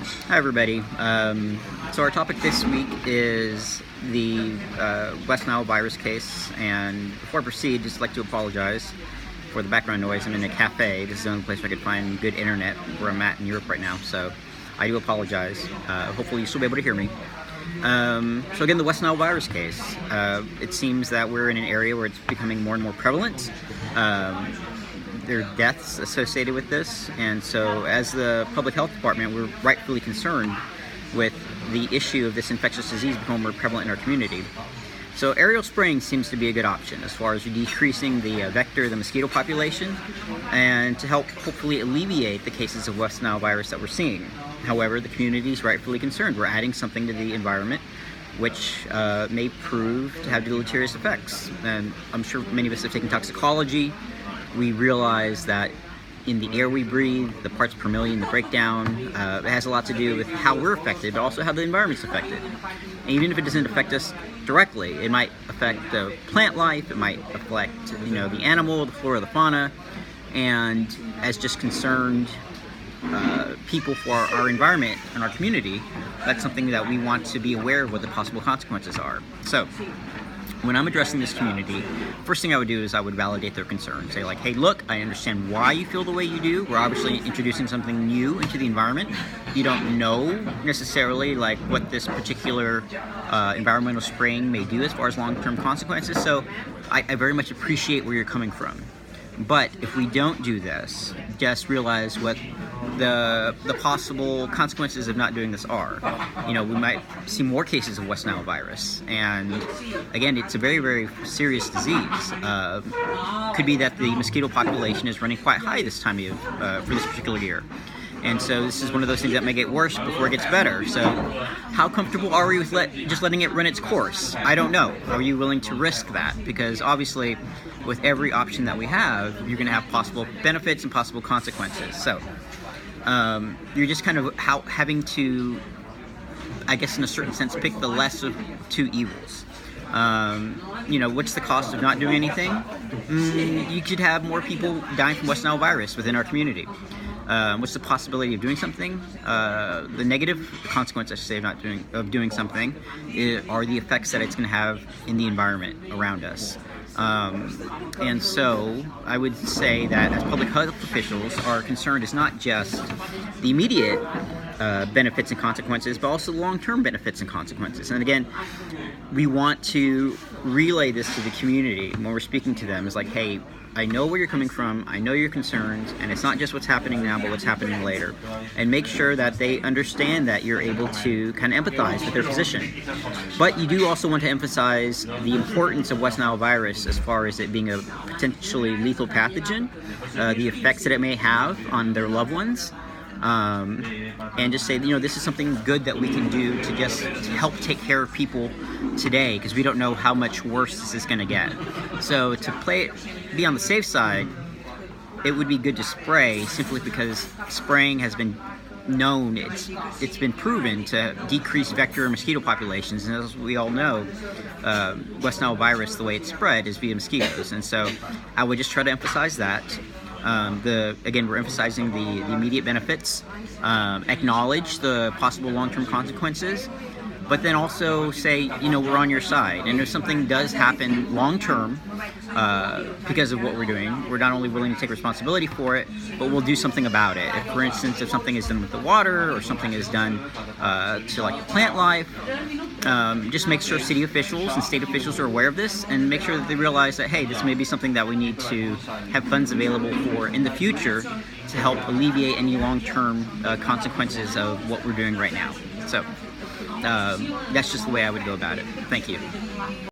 Hi everybody. So our topic this week is the West Nile virus case, and before I proceed, just like to apologize for the background noise. I'm in a cafe. This is the only place where I could find good internet where I'm at in Europe right now, so I do apologize. Hopefully you'll still be able to hear me. So again, the West Nile virus case. It seems that we're in an area where it's becoming more and more prevalent. There are deaths associated with this, and so as the public health department, we're rightfully concerned with the issue of this infectious disease becoming more prevalent in our community. So aerial spraying seems to be a good option as far as decreasing the the mosquito population, and to help hopefully alleviate the cases of West Nile virus that we're seeing. However, the community is rightfully concerned. We're adding something to the environment which may prove to have deleterious effects. And I'm sure many of us have taken toxicology. We realize that in the air we breathe, the parts per million, the breakdown, it has a lot to do with how we're affected, but also how the environment's affected. And even if it doesn't affect us directly, it might affect the plant life, it might affect, the animal, the flora, the fauna, and as just concerned people for our environment and our community, that's something that we want to be aware of what the possible consequences are. So, when I'm addressing this community, first thing I would do is I would validate their concerns. Say like, hey, look, I understand why you feel the way you do. We're obviously introducing something new into the environment. You don't know necessarily like what this particular environmental spraying may do as far as long-term consequences. So I very much appreciate where you're coming from. But if we don't do this, just realize what the possible consequences of not doing this are. We might see more cases of West Nile virus, and again, it's a very, very serious disease. Could be that the mosquito population is running quite high this time of year for this particular year. And so this is one of those things that may get worse before it gets better. So how comfortable are we with just letting it run its course? I don't know. Are you willing to risk that? Because obviously, with every option that we have, you're going to have possible benefits and possible consequences. So you're just kind of having to, I guess in a certain sense, pick the less of two evils. What's the cost of not doing anything? You could have more people dying from West Nile virus within our community. What's the possibility of doing something? The negative consequence, I should say, of doing something are the effects that it's going to have in the environment around us. And so I would say that as public health officials, our concern is not just the immediate benefits and consequences, but also the long-term benefits and consequences. And again, we want to relay this to the community when we're speaking to them. It's like, hey, I know where you're coming from, I know your concerns, and it's not just what's happening now, but what's happening later. And make sure that they understand that you're able to kind of empathize with their position. But you do also want to emphasize the importance of West Nile virus as far as it being a potentially lethal pathogen, the effects that it may have on their loved ones, and just say, this is something good that we can do to help take care of people today, because we don't know how much worse this is going to get. So to be on the safe side, it would be good to spray, simply because spraying has been known, it's been proven to decrease vector mosquito populations, and as we all know, West Nile virus, the way it's spread is via mosquitoes, and so I would just try to emphasize that. Again, we're emphasizing the immediate benefits, acknowledge the possible long-term consequences, but then also say, we're on your side. And if something does happen long-term because of what we're doing, we're not only willing to take responsibility for it, but we'll do something about it. If, for instance, if something is done with the water or something is done to like the plant life, just make sure city officials and state officials are aware of this, and make sure that they realize that, hey, this may be something that we need to have funds available for in the future to help alleviate any long-term consequences of what we're doing right now. So that's just the way I would go about it. Thank you.